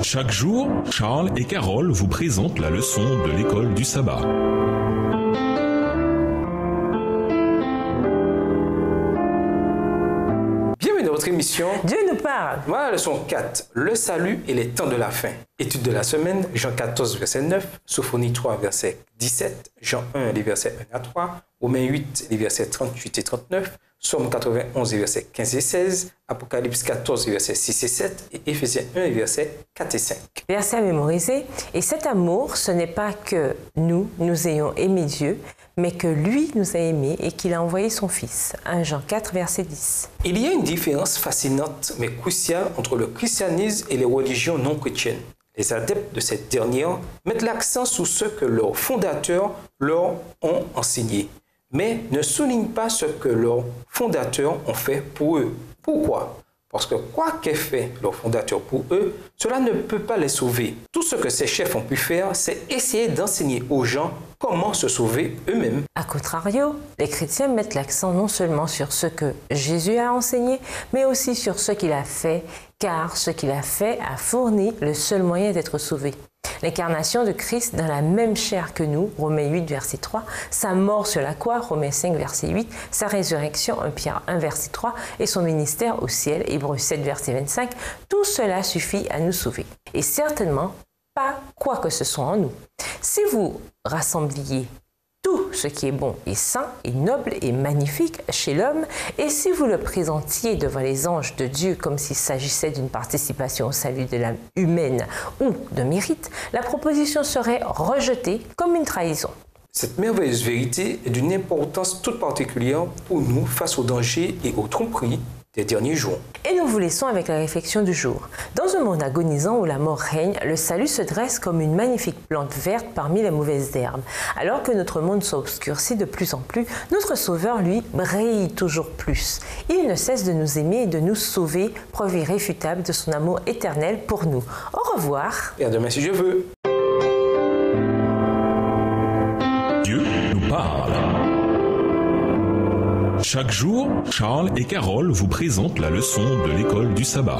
Chaque jour, Charles et Carole vous présentent la leçon de l'école du sabbat. Bienvenue dans votre émission Dieu nous parle. Voilà la leçon 4, le salut et les temps de la fin. Étude de la semaine, Jean 14, verset 9, Sophonie 3, verset 17, Jean 1, les versets 1 à 3, Romains 8, les versets 38 et 39, Psaume 91, les versets 15 et 16, Apocalypse 14, les versets 6 et 7, et Éphésiens 1, les versets 4 et 5. Verset à mémoriser. Et cet amour, ce n'est pas que nous ayons aimé Dieu, mais que lui nous a aimés et qu'il a envoyé son Fils. 1 Jean 4, verset 10. Il y a une différence fascinante mais cruciale entre le christianisme et les religions non chrétiennes. Les adeptes de cette dernière mettent l'accent sur ce que leurs fondateurs leur ont enseigné, mais ne soulignent pas ce que leurs fondateurs ont fait pour eux. Pourquoi ? Parce que quoi qu'aient fait leurs fondateurs pour eux, cela ne peut pas les sauver. Tout ce que ces chefs ont pu faire, c'est essayer d'enseigner aux gens comment se sauver eux-mêmes. A contrario, les chrétiens mettent l'accent non seulement sur ce que Jésus a enseigné, mais aussi sur ce qu'il a fait, car ce qu'il a fait a fourni le seul moyen d'être sauvé. L'incarnation de Christ dans la même chair que nous, Romains 8, verset 3, sa mort sur la croix, Romains 5, verset 8, sa résurrection, 1 Pierre 1, verset 3, et son ministère au ciel, Hébreux 7, verset 25, tout cela suffit à nous sauver. Et certainement pas quoi que ce soit en nous. Si vous rassembliez tout ce qui est bon et saint et noble et magnifique chez l'homme, et si vous le présentiez devant les anges de Dieu comme s'il s'agissait d'une participation au salut de l'âme humaine ou de mérite, la proposition serait rejetée comme une trahison. Cette merveilleuse vérité est d'une importance toute particulière pour nous face aux dangers et aux tromperies des derniers jours. Et nous vous laissons avec la réflexion du jour. Dans un monde agonisant où la mort règne, le salut se dresse comme une magnifique plante verte parmi les mauvaises herbes. Alors que notre monde s'obscurcit de plus en plus, notre Sauveur, lui, brille toujours plus. Il ne cesse de nous aimer et de nous sauver, preuve irréfutable de son amour éternel pour nous. Au revoir. Et à demain si je veux. Dieu nous parle. Chaque jour, Charles et Carole vous présentent la leçon de l'école du sabbat.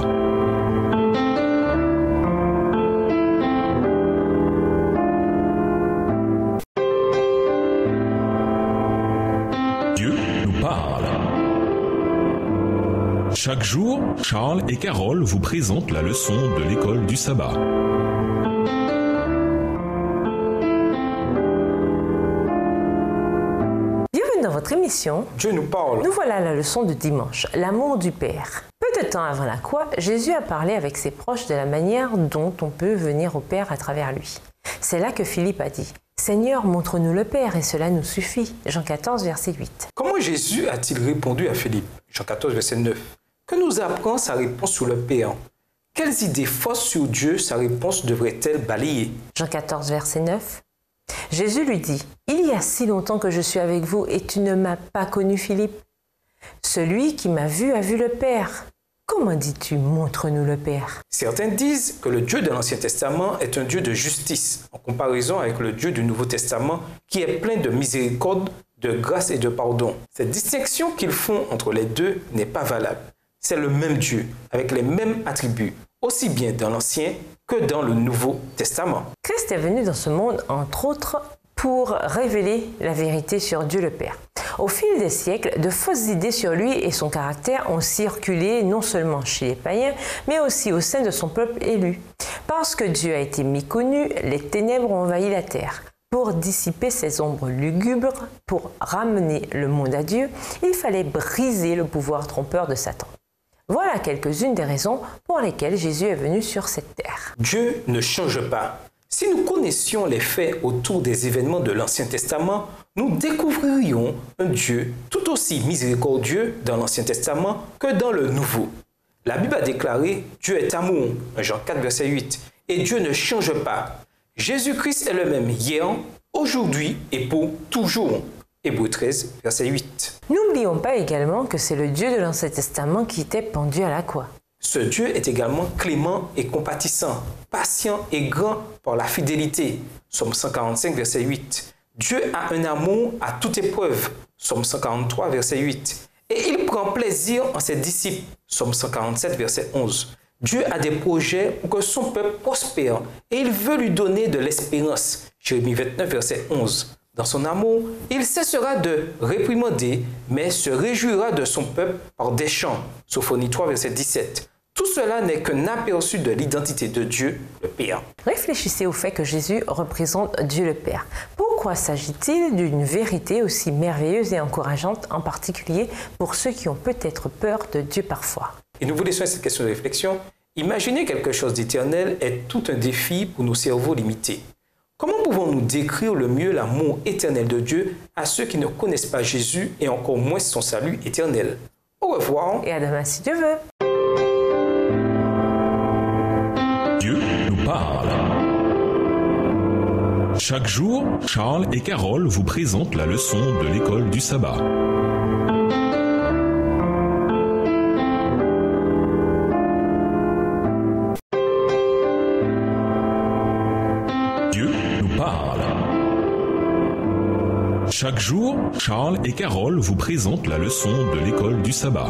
Dieu nous parle. Chaque jour, Charles et Carole vous présentent la leçon de l'école du sabbat. Dans votre émission, Dieu nous parle. Nous voilà à la leçon du dimanche, l'amour du Père. Peu de temps avant la croix, Jésus a parlé avec ses proches de la manière dont on peut venir au Père à travers lui. C'est là que Philippe a dit « Seigneur, montre-nous le Père et cela nous suffit ». Jean 14, verset 8. Comment Jésus a-t-il répondu à Philippe ? Jean 14, verset 9. Que nous apprend sa réponse sur le Père ? Quelles idées fausses sur Dieu sa réponse devrait-elle balayer ? Jean 14, verset 9. Jésus lui dit « Il y a si longtemps que je suis avec vous et tu ne m'as pas connu, Philippe. Celui qui m'a vu a vu le Père. Comment dis-tu, montre-nous le Père ?» Certains disent que le Dieu de l'Ancien Testament est un Dieu de justice, en comparaison avec le Dieu du Nouveau Testament qui est plein de miséricorde, de grâce et de pardon. Cette distinction qu'ils font entre les deux n'est pas valable. C'est le même Dieu, avec les mêmes attributs, aussi bien dans l'Ancien que dans le Nouveau Testament. Christ est venu dans ce monde, entre autres, pour révéler la vérité sur Dieu le Père. Au fil des siècles, de fausses idées sur lui et son caractère ont circulé non seulement chez les païens, mais aussi au sein de son peuple élu. Parce que Dieu a été méconnu, les ténèbres ont envahi la terre. Pour dissiper ces ombres lugubres, pour ramener le monde à Dieu, il fallait briser le pouvoir trompeur de Satan. Voilà quelques-unes des raisons pour lesquelles Jésus est venu sur cette terre. Dieu ne change pas. Si nous connaissions les faits autour des événements de l'Ancien Testament, nous découvririons un Dieu tout aussi miséricordieux dans l'Ancien Testament que dans le Nouveau. La Bible a déclaré « Dieu est amour » Jean 4, verset 8. Et Dieu ne change pas. Jésus-Christ est le même hier, aujourd'hui et pour toujours. Hébreux 13, verset 8. N'oublions pas également que c'est le Dieu de l'Ancien Testament qui était pendu à la croix. Ce Dieu est également clément et compatissant, patient et grand par la fidélité. Psaume 145, verset 8. Dieu a un amour à toute épreuve. Psaume 143, verset 8. Et il prend plaisir en ses disciples. Psaume 147, verset 11. Dieu a des projets pour que son peuple prospère et il veut lui donner de l'espérance. Jérémie 29, verset 11. Dans son amour, il cessera de réprimander, mais se réjouira de son peuple par des chants. Sophonie 3, verset 17. Tout cela n'est qu'un aperçu de l'identité de Dieu, le Père. Réfléchissez au fait que Jésus représente Dieu le Père. Pourquoi s'agit-il d'une vérité aussi merveilleuse et encourageante, en particulier pour ceux qui ont peut-être peur de Dieu parfois? Et nous vous laissons cette question de réflexion. Imaginer quelque chose d'éternel est tout un défi pour nos cerveaux limités. Comment pouvons-nous décrire le mieux l'amour éternel de Dieu à ceux qui ne connaissent pas Jésus et encore moins son salut éternel? Au revoir. Et à demain si Dieu veut. Dieu nous parle. Chaque jour, Charles et Carole vous présentent la leçon de l'école du sabbat. Dieu nous parle. Chaque jour, Charles et Carole vous présentent la leçon de l'école du sabbat.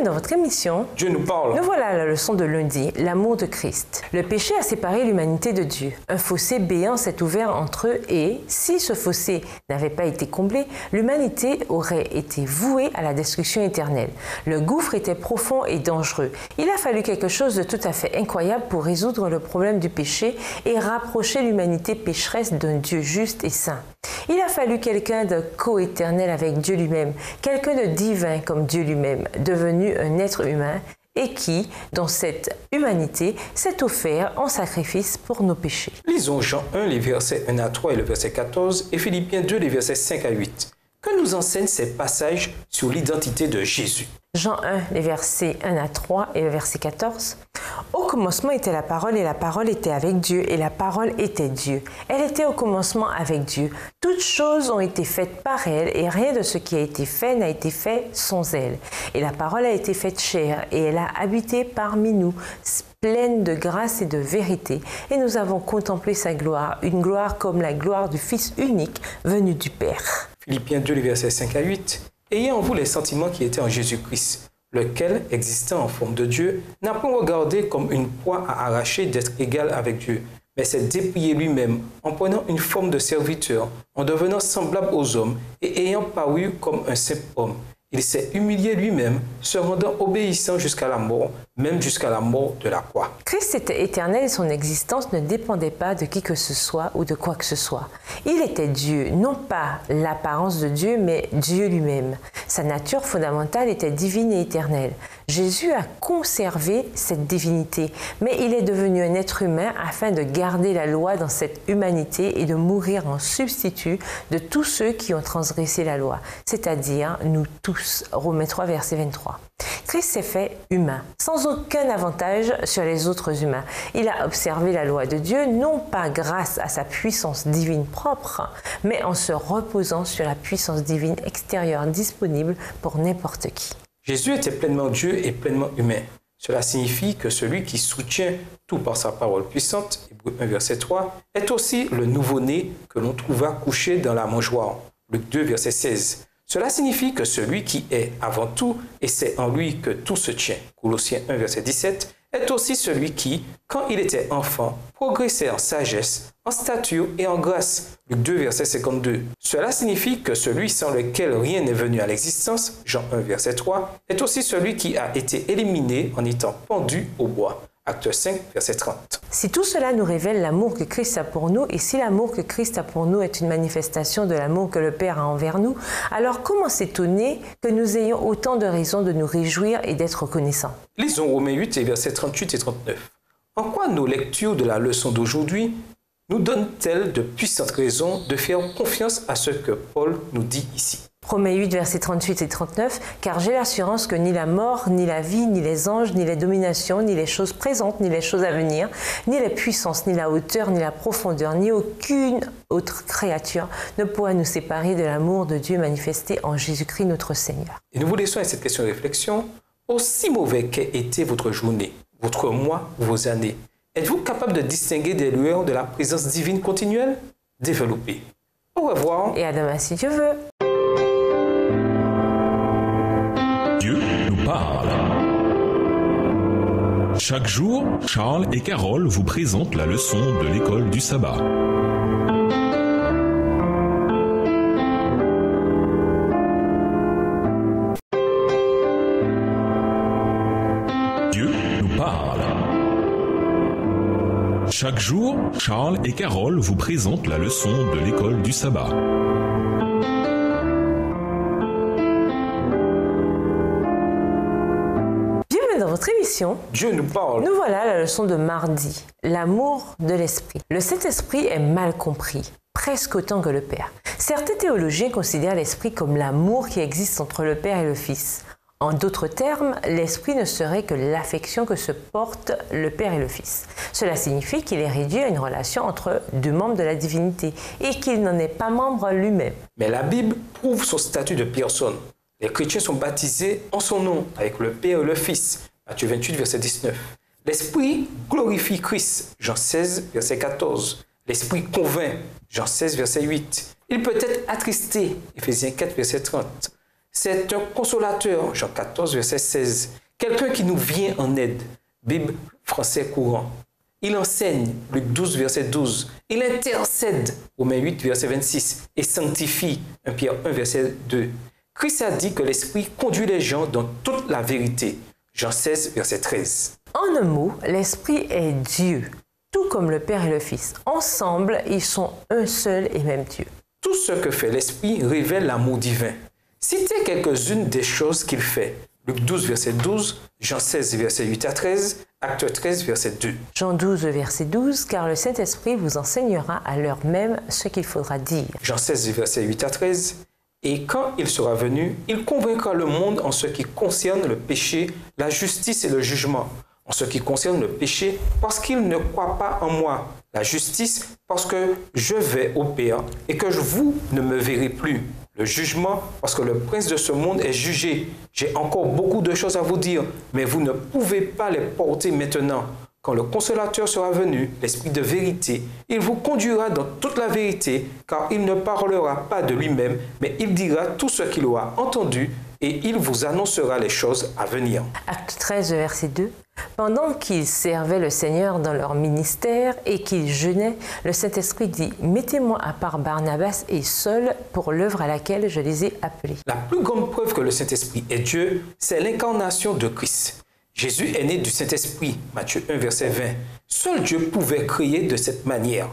Dans votre émission, Dieu nous parle. Nous voilà à la leçon de lundi, l'amour de Christ. Le péché a séparé l'humanité de Dieu. Un fossé béant s'est ouvert entre eux et, si ce fossé n'avait pas été comblé, l'humanité aurait été vouée à la destruction éternelle. Le gouffre était profond et dangereux. Il a fallu quelque chose de tout à fait incroyable pour résoudre le problème du péché et rapprocher l'humanité pécheresse d'un Dieu juste et saint. Il a fallu quelqu'un de coéternel avec Dieu lui-même, quelqu'un de divin comme Dieu lui-même, devenu un être humain et qui, dans cette humanité, s'est offert en sacrifice pour nos péchés. Lisons Jean 1, les versets 1 à 3 et le verset 14 et Philippiens 2, les versets 5 à 8. Que nous enseignent ces passages sur l'identité de Jésus? Jean 1, les versets 1 à 3 et le verset 14. Au commencement était la parole et la parole était avec Dieu et la parole était Dieu. Elle était au commencement avec Dieu. Toutes choses ont été faites par elle et rien de ce qui a été fait n'a été fait sans elle. Et la parole a été faite chair et elle a habité parmi nous, pleine de grâce et de vérité. Et nous avons contemplé sa gloire, une gloire comme la gloire du Fils unique venu du Père. Philippiens 2, les versets 5 à 8. Ayez en vous les sentiments qui étaient en Jésus-Christ, lequel, existant en forme de Dieu, n'a point regardé comme une proie à arracher d'être égal avec Dieu, mais s'est dépouillé lui-même en prenant une forme de serviteur, en devenant semblable aux hommes et ayant paru comme un simple homme. Il s'est humilié lui-même, se rendant obéissant jusqu'à la mort, même jusqu'à la mort de la croix. Christ était éternel et son existence ne dépendait pas de qui que ce soit ou de quoi que ce soit. Il était Dieu, non pas l'apparence de Dieu, mais Dieu lui-même. Sa nature fondamentale était divine et éternelle. Jésus a conservé cette divinité, mais il est devenu un être humain afin de garder la loi dans cette humanité et de mourir en substitut de tous ceux qui ont transgressé la loi, c'est-à-dire nous tous. Romains 3, verset 23. Christ s'est fait humain, sans aucun avantage sur les autres humains. Il a observé la loi de Dieu, non pas grâce à sa puissance divine propre, mais en se reposant sur la puissance divine extérieure disponible pour n'importe qui. Jésus était pleinement Dieu et pleinement humain. Cela signifie que celui qui soutient tout par sa parole puissante, Hébreux 1, verset 3, est aussi le nouveau-né que l'on trouva couché dans la mangeoire, Luc 2, verset 16. Cela signifie que celui qui est avant tout, et c'est en lui que tout se tient, Colossiens 1, verset 17, est aussi celui qui, quand il était enfant, progressait en sagesse, en stature et en grâce, Luc 2, verset 52. Cela signifie que celui sans lequel rien n'est venu à l'existence, Jean 1, verset 3, est aussi celui qui a été éliminé en étant pendu au bois, Acte 5, verset 30. Si tout cela nous révèle l'amour que Christ a pour nous, et si l'amour que Christ a pour nous est une manifestation de l'amour que le Père a envers nous, alors comment s'étonner que nous ayons autant de raisons de nous réjouir et d'être reconnaissants? Lisons Romains 8 et versets 38 et 39. En quoi nos lectures de la leçon d'aujourd'hui nous donnent-elles de puissantes raisons de faire confiance à ce que Paul nous dit ici? Romains 8, versets 38 et 39, « Car j'ai l'assurance que ni la mort, ni la vie, ni les anges, ni les dominations, ni les choses présentes, ni les choses à venir, ni les puissances, ni la hauteur, ni la profondeur, ni aucune autre créature ne pourra nous séparer de l'amour de Dieu manifesté en Jésus-Christ notre Seigneur. » Et nous vous laissons avec cette question de réflexion. Aussi mauvais qu'ait été votre journée, votre mois, vos années, êtes-vous capable de distinguer des lueurs de la présence divine continuelle? Développez. Au revoir. Et à demain si Dieu veut. Chaque jour, Charles et Carole vous présentent la leçon de l'école du sabbat. Dieu nous parle. Chaque jour, Charles et Carole vous présentent la leçon de l'école du sabbat. Dans votre émission, Dieu nous parle. Nous voilà à la leçon de mardi, l'amour de l'esprit. Le Saint-Esprit est mal compris, presque autant que le Père. Certains théologiens considèrent l'esprit comme l'amour qui existe entre le Père et le Fils. En d'autres termes, l'esprit ne serait que l'affection que se portent le Père et le Fils. Cela signifie qu'il est réduit à une relation entre deux membres de la divinité et qu'il n'en est pas membre lui-même. Mais la Bible prouve son statut de personne. Les chrétiens sont baptisés en son nom, avec le Père et le Fils. Matthieu 28, verset 19. L'Esprit glorifie Christ. Jean 16, verset 14. L'Esprit convainc. Jean 16, verset 8. Il peut être attristé. Éphésiens 4, verset 30. C'est un consolateur. Jean 14, verset 16. Quelqu'un qui nous vient en aide. Bible français courant. Il enseigne. Luc 12, verset 12. Il intercède. Romains 8, verset 26. Et sanctifie. 1 Pierre 1, verset 2. Christ a dit que l'Esprit conduit les gens dans toute la vérité. Jean 16, verset 13. En un mot, l'Esprit est Dieu, tout comme le Père et le Fils. Ensemble, ils sont un seul et même Dieu. Tout ce que fait l'Esprit révèle l'amour divin. Citez quelques-unes des choses qu'il fait. Luc 12, verset 12, Jean 16, verset 8 à 13, Acte 13, verset 2. Jean 12, verset 12, car le Saint-Esprit vous enseignera à l'heure même ce qu'il faudra dire. Jean 16, verset 8 à 13. Et quand il sera venu, il convaincra le monde en ce qui concerne le péché, la justice et le jugement. En ce qui concerne le péché, parce qu'il ne croit pas en moi. La justice, parce que je vais au Père et que vous ne me verrez plus. Le jugement, parce que le prince de ce monde est jugé. J'ai encore beaucoup de choses à vous dire, mais vous ne pouvez pas les porter maintenant. Quand le Consolateur sera venu, l'Esprit de vérité, il vous conduira dans toute la vérité, car il ne parlera pas de lui-même, mais il dira tout ce qu'il aura entendu, et il vous annoncera les choses à venir. Acte 13, verset 2. Pendant qu'ils servaient le Seigneur dans leur ministère et qu'ils jeûnaient, le Saint-Esprit dit « Mettez-moi à part Barnabas et Saul pour l'œuvre à laquelle je les ai appelés. » La plus grande preuve que le Saint-Esprit est Dieu, c'est l'incarnation de Christ. Jésus est né du Saint-Esprit, Matthieu 1, verset 20. Seul Dieu pouvait créer de cette manière.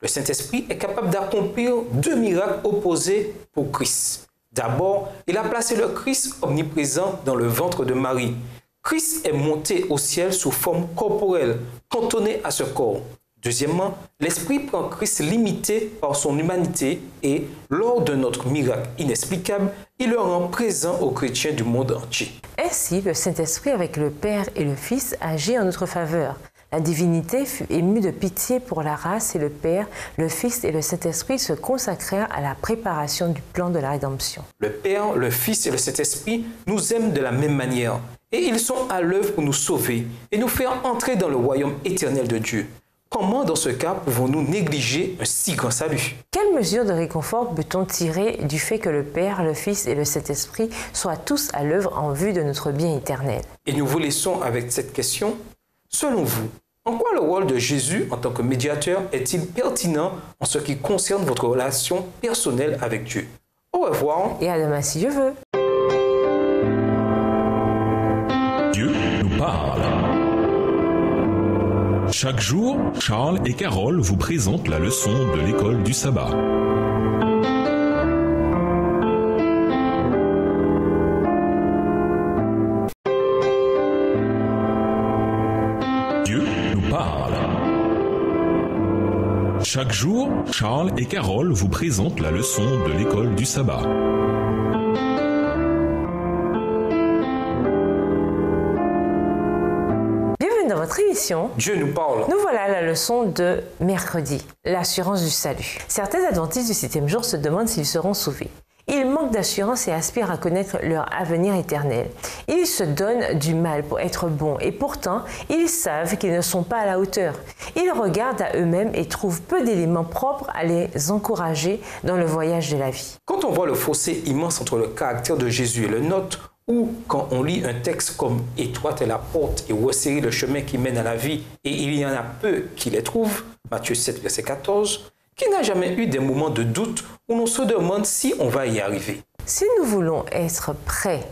Le Saint-Esprit est capable d'accomplir deux miracles opposés pour Christ. D'abord, il a placé le Christ omniprésent dans le ventre de Marie. Christ est monté au ciel sous forme corporelle, cantonné à ce corps. Deuxièmement, l'Esprit prend Christ limité par son humanité et, lors de notre miracle inexplicable, il le rend présent aux chrétiens du monde entier. Ainsi, le Saint-Esprit avec le Père et le Fils agit en notre faveur. La divinité fut émue de pitié pour la race et le Père, le Fils et le Saint-Esprit se consacrèrent à la préparation du plan de la rédemption. Le Père, le Fils et le Saint-Esprit nous aiment de la même manière et ils sont à l'œuvre pour nous sauver et nous faire entrer dans le royaume éternel de Dieu. Comment, dans ce cas, pouvons-nous négliger un si grand salut? Quelle mesure de réconfort peut-on tirer du fait que le Père, le Fils et le Saint-Esprit soient tous à l'œuvre en vue de notre bien éternel? Et nous vous laissons avec cette question. Selon vous, en quoi le rôle de Jésus en tant que médiateur est-il pertinent en ce qui concerne votre relation personnelle avec Dieu? Au revoir. Et à demain si Dieu veut. Dieu nous parle. Chaque jour, Charles et Carole vous présentent la leçon de l'école du sabbat. Dieu nous parle. Chaque jour, Charles et Carole vous présentent la leçon de l'école du sabbat. Dans votre émission, Dieu nous parle. Nous voilà à la leçon de mercredi, l'assurance du salut. Certains adventistes du 7e jour se demandent s'ils seront sauvés. Ils manquent d'assurance et aspirent à connaître leur avenir éternel. Ils se donnent du mal pour être bons et pourtant, ils savent qu'ils ne sont pas à la hauteur. Ils regardent à eux-mêmes et trouvent peu d'éléments propres à les encourager dans le voyage de la vie. Quand on voit le fossé immense entre le caractère de Jésus et le nôtre, Ou quand on lit un texte comme « Étroite est la porte et resserré le chemin qui mène à la vie et il y en a peu qui les trouvent » Matthieu 7, verset 14, qui n'a jamais eu des moments de doute où l'on se demande si on va y arriver. Si nous voulons être prêts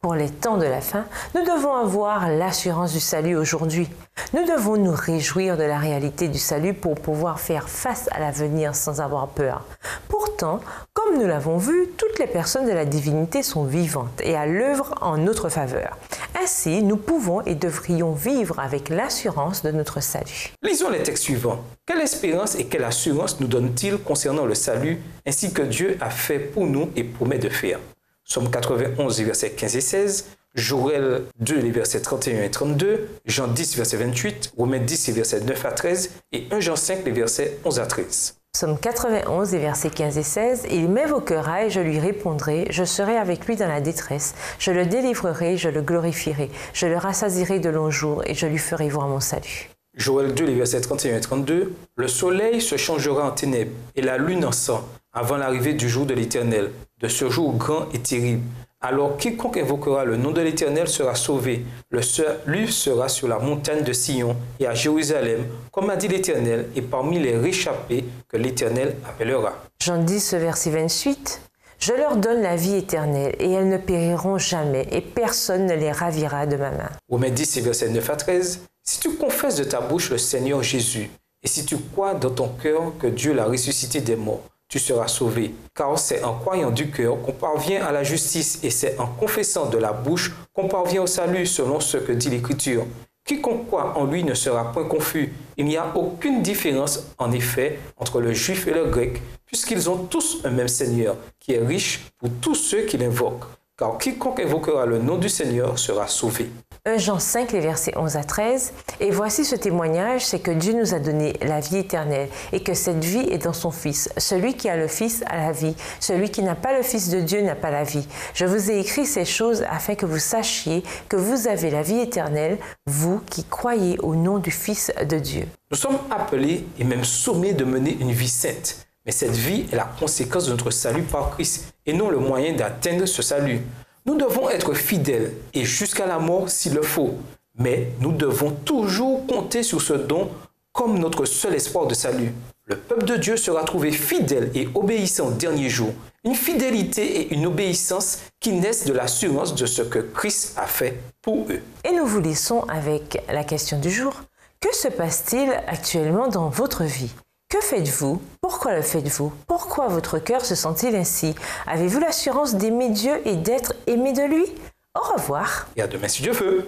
pour les temps de la fin, nous devons avoir l'assurance du salut aujourd'hui. Nous devons nous réjouir de la réalité du salut pour pouvoir faire face à l'avenir sans avoir peur. Pourtant, comme nous l'avons vu, toutes les personnes de la divinité sont vivantes et à l'œuvre en notre faveur. Ainsi, nous pouvons et devrions vivre avec l'assurance de notre salut. Lisons les textes suivants. Quelle espérance et quelle assurance nous donne-t-il concernant le salut ainsi que Dieu a fait pour nous et promet de faire? Psaume 91, versets 15 et 16, Joël 2, les versets 31 et 32, Jean 10, verset 28, Romains 10, les versets 9 à 13 et 1 Jean 5, les versets 11 à 13. Psaume 91, versets 15 et 16, « Il m'évoquera et je lui répondrai, je serai avec lui dans la détresse, je le délivrerai, je le glorifierai, je le rassasierai de longs jours et je lui ferai voir mon salut. » Joël 2, les versets 31 et 32, « Le soleil se changera en ténèbres et la lune en sang avant l'arrivée du jour de l'Éternel, de ce jour grand et terrible. Alors quiconque invoquera le nom de l'Éternel sera sauvé. Le salut sera sur la montagne de Sion et à Jérusalem, comme a dit l'Éternel, et parmi les réchappés que l'Éternel appellera. » Jean 10, verset 28, « Je leur donne la vie éternelle et elles ne périront jamais et personne ne les ravira de ma main. » Romains 10, versets 9 à 13, « Si tu confesses de ta bouche le Seigneur Jésus, et si tu crois dans ton cœur que Dieu l'a ressuscité des morts, tu seras sauvé. Car c'est en croyant du cœur qu'on parvient à la justice et c'est en confessant de la bouche qu'on parvient au salut selon ce que dit l'Écriture. Quiconque croit en lui ne sera point confus. Il n'y a aucune différence en effet entre le juif et le grec, puisqu'ils ont tous un même Seigneur, qui est riche pour tous ceux qui l'invoquent. Car quiconque invoquera le nom du Seigneur sera sauvé. 1 Jean 5, les versets 11 à 13. « Et voici ce témoignage, c'est que Dieu nous a donné la vie éternelle et que cette vie est dans son Fils. Celui qui a le Fils a la vie. Celui qui n'a pas le Fils de Dieu n'a pas la vie. Je vous ai écrit ces choses afin que vous sachiez que vous avez la vie éternelle, vous qui croyez au nom du Fils de Dieu. » Nous sommes appelés et même sommés de mener une vie sainte. Mais cette vie est la conséquence de notre salut par Christ et non le moyen d'atteindre ce salut. Nous devons être fidèles et jusqu'à la mort s'il le faut. Mais nous devons toujours compter sur ce don comme notre seul espoir de salut. Le peuple de Dieu sera trouvé fidèle et obéissant au dernier jour. Une fidélité et une obéissance qui naissent de l'assurance de ce que Christ a fait pour eux. Et nous vous laissons avec la question du jour. Que se passe-t-il actuellement dans votre vie ? Que faites-vous? Pourquoi le faites-vous? Pourquoi votre cœur se sent-il ainsi? Avez-vous l'assurance d'aimer Dieu et d'être aimé de lui? Au revoir. Et à demain si Dieu veut.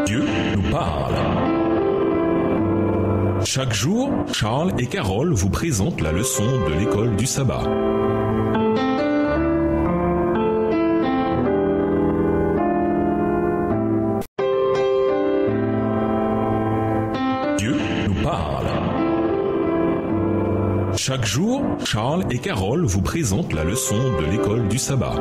Dieu nous parle. Chaque jour, Charles et Carole vous présentent la leçon de l'école du sabbat. Chaque jour, Charles et Carole vous présentent la leçon de l'école du sabbat.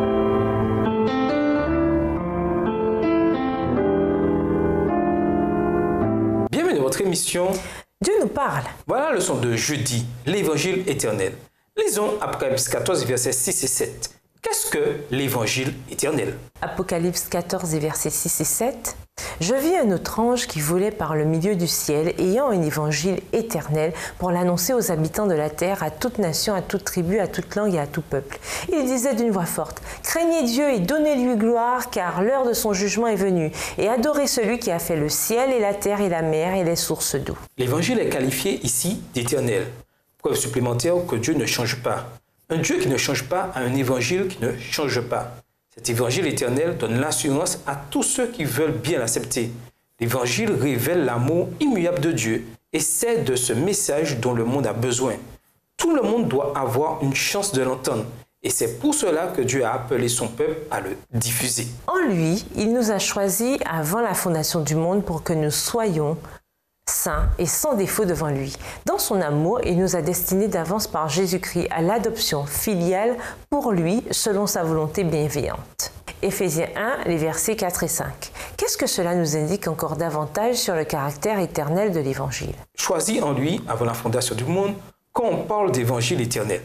Bienvenue dans votre émission Dieu nous parle. Voilà la leçon de jeudi, l'évangile éternel. Lisons Apocalypse 14, versets 6 et 7. Qu'est-ce que l'évangile éternel? Apocalypse 14, versets 6 et 7. Je vis un autre ange qui volait par le milieu du ciel, ayant un évangile éternel pour l'annoncer aux habitants de la terre, à toute nation, à toute tribu, à toute langue et à tout peuple. Il disait d'une voix forte, « Craignez Dieu et donnez-lui gloire, car l'heure de son jugement est venue, et adorez celui qui a fait le ciel et la terre et la mer et les sources d'eau. » L'évangile est qualifié ici d'éternel. Preuve supplémentaire que Dieu ne change pas. Un Dieu qui ne change pas a un évangile qui ne change pas. Cet évangile éternel donne l'assurance à tous ceux qui veulent bien l'accepter. L'évangile révèle l'amour immuable de Dieu et c'est de ce message dont le monde a besoin. Tout le monde doit avoir une chance de l'entendre et c'est pour cela que Dieu a appelé son peuple à le diffuser. En lui, il nous a choisis avant la fondation du monde pour que nous soyons saint et sans défaut devant lui. Dans son amour, il nous a destinés d'avance par Jésus-Christ à l'adoption filiale pour lui selon sa volonté bienveillante. Éphésiens 1, les versets 4 et 5. Qu'est-ce que cela nous indique encore davantage sur le caractère éternel de l'Évangile? Choisi en lui avant la fondation du monde, quand on parle d'évangile éternel.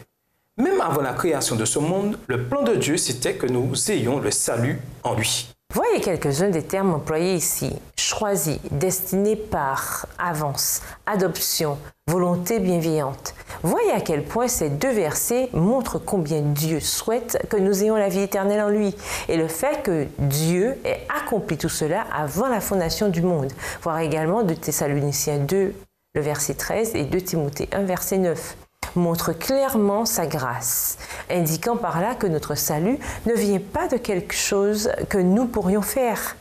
Même avant la création de ce monde, le plan de Dieu, c'était que nous ayons le salut en lui. Voyez quelques-uns des termes employés ici. Choisi, destiné par, avance, adoption, volonté bienveillante. Voyez à quel point ces deux versets montrent combien Dieu souhaite que nous ayons la vie éternelle en lui. Et le fait que Dieu ait accompli tout cela avant la fondation du monde. Voir également 2 Thessaloniciens 2, le verset 13 et 2 Timothée 1, verset 9. Montre clairement sa grâce, indiquant par là que notre salut ne vient pas de quelque chose que nous pourrions faire,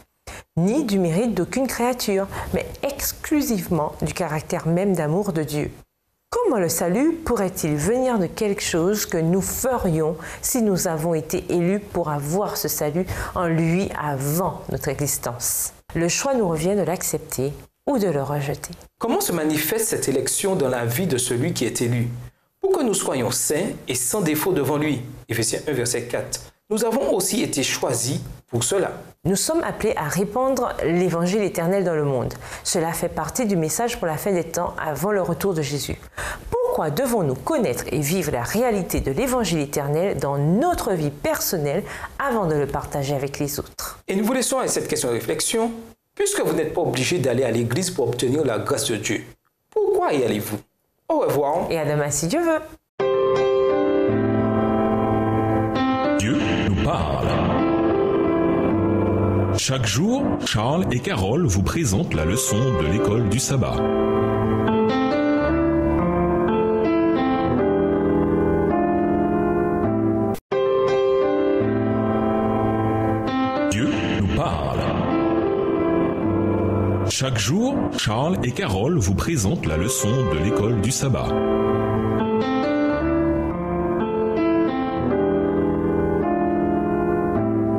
ni du mérite d'aucune créature, mais exclusivement du caractère même d'amour de Dieu. Comment le salut pourrait-il venir de quelque chose que nous ferions si nous avons été élus pour avoir ce salut en lui avant notre existence? Le choix nous revient de l'accepter ou de le rejeter. Comment se manifeste cette élection dans la vie de celui qui est élu? Pour que nous soyons saints et sans défaut devant lui. Éphésiens 1, verset 4. Nous avons aussi été choisis pour cela. Nous sommes appelés à répandre l'évangile éternel dans le monde. Cela fait partie du message pour la fin des temps avant le retour de Jésus. Pourquoi devons-nous connaître et vivre la réalité de l'évangile éternel dans notre vie personnelle avant de le partager avec les autres? Et nous vous laissons avec cette question de réflexion. Puisque vous n'êtes pas obligé d'aller à l'église pour obtenir la grâce de Dieu, pourquoi y allez-vous? Au revoir. Et à demain si Dieu veut. Dieu nous parle. Chaque jour, Charles et Carole vous présentent la leçon de l'école du sabbat. Dieu nous parle. Chaque jour, Charles et Carole vous présentent la leçon de l'école du sabbat.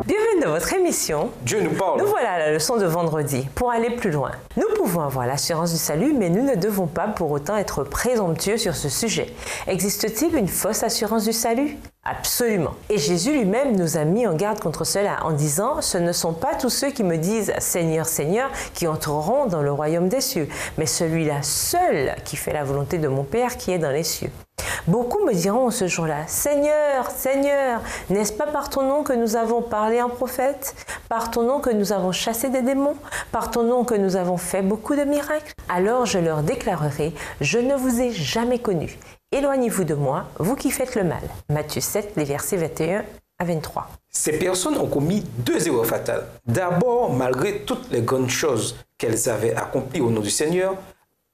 Bienvenue dans votre émission. Dieu nous parle. Nous voilà à la leçon de vendredi. Pour aller plus loin, nous pouvons avoir l'assurance du salut, mais nous ne devons pas pour autant être présomptueux sur ce sujet. Existe-t-il une fausse assurance du salut? Absolument. Et Jésus lui-même nous a mis en garde contre cela en disant « Ce ne sont pas tous ceux qui me disent « Seigneur, Seigneur » qui entreront dans le royaume des cieux, mais celui-là seul qui fait la volonté de mon Père qui est dans les cieux. » Beaucoup me diront ce jour-là « Seigneur, Seigneur, n'est-ce pas par ton nom que nous avons parlé en prophète? Par ton nom que nous avons chassé des démons? Par ton nom que nous avons fait beaucoup de miracles? » Alors je leur déclarerai « Je ne vous ai jamais connus. Éloignez-vous de moi, vous qui faites le mal. » Matthieu 7, les versets 21 à 23. Ces personnes ont commis 2 erreurs fatales. D'abord, malgré toutes les grandes choses qu'elles avaient accomplies au nom du Seigneur,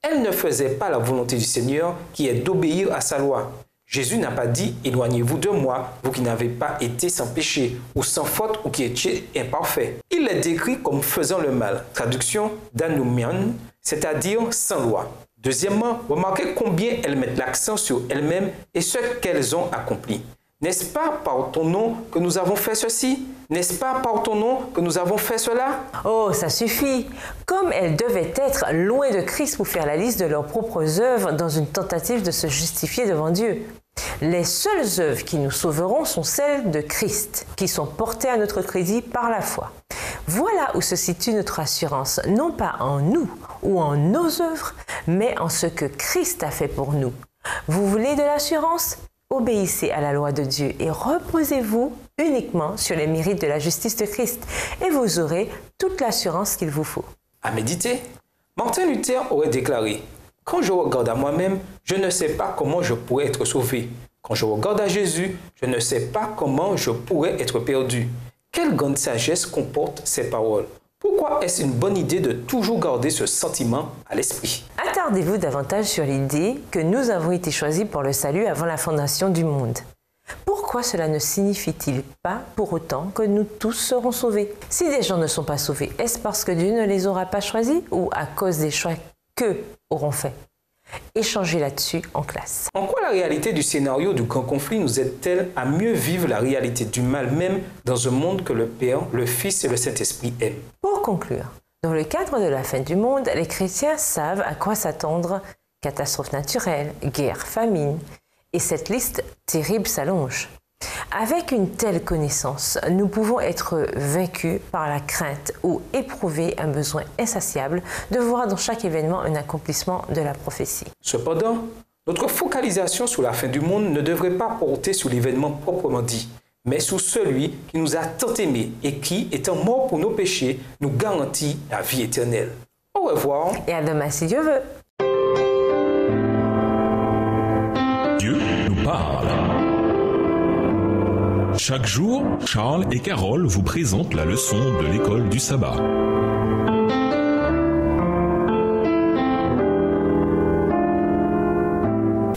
elles ne faisaient pas la volonté du Seigneur qui est d'obéir à sa loi. Jésus n'a pas dit « Éloignez-vous de moi, vous qui n'avez pas été sans péché, ou sans faute, ou qui étiez imparfait. » Il les décrit comme faisant le mal. Traduction d'Anoumian, c'est-à-dire sans loi. Deuxièmement, remarquez combien elles mettent l'accent sur elles-mêmes et ce qu'elles ont accompli. N'est-ce pas par ton nom que nous avons fait ceci? N'est-ce pas par ton nom que nous avons fait cela? Oh, ça suffit! Comme elles devaient être loin de Christ pour faire la liste de leurs propres œuvres dans une tentative de se justifier devant Dieu. Les seules œuvres qui nous sauveront sont celles de Christ, qui sont portées à notre crédit par la foi. Voilà où se situe notre assurance, non pas en nous ou en nos œuvres, mais en ce que Christ a fait pour nous. Vous voulez de l'assurance? Obéissez à la loi de Dieu et reposez-vous uniquement sur les mérites de la justice de Christ et vous aurez toute l'assurance qu'il vous faut. À méditer, Martin Luther aurait déclaré « Quand je regarde à moi-même, je ne sais pas comment je pourrais être sauvé. Quand je regarde à Jésus, je ne sais pas comment je pourrais être perdu. » Quelle grande sagesse comportent ces paroles? Pourquoi est-ce une bonne idée de toujours garder ce sentiment à l'esprit? Attardez-vous davantage sur l'idée que nous avons été choisis pour le salut avant la fondation du monde. Pourquoi cela ne signifie-t-il pas pour autant que nous tous serons sauvés? Si des gens ne sont pas sauvés, est-ce parce que Dieu ne les aura pas choisis ou à cause des choix qu'eux auront faits? Échangez là-dessus en classe. En quoi la réalité du scénario du grand conflit nous aide-t-elle à mieux vivre la réalité du mal même dans un monde que le Père, le Fils et le Saint-Esprit aiment? Pour conclure, dans le cadre de la fin du monde, les chrétiens savent à quoi s'attendre: catastrophes naturelles, guerres, famines, et cette liste terrible s'allonge. Avec une telle connaissance, nous pouvons être vaincus par la crainte ou éprouver un besoin insatiable de voir dans chaque événement un accomplissement de la prophétie. Cependant, Notre focalisation sur la fin du monde ne devrait pas porter sur l'événement proprement dit, mais sur celui qui nous a tant aimés et qui, étant mort pour nos péchés, nous garantit la vie éternelle. Au revoir. Et à demain si Dieu veut. Dieu nous parle. Chaque jour, Charles et Carole vous présentent la leçon de l'école du sabbat.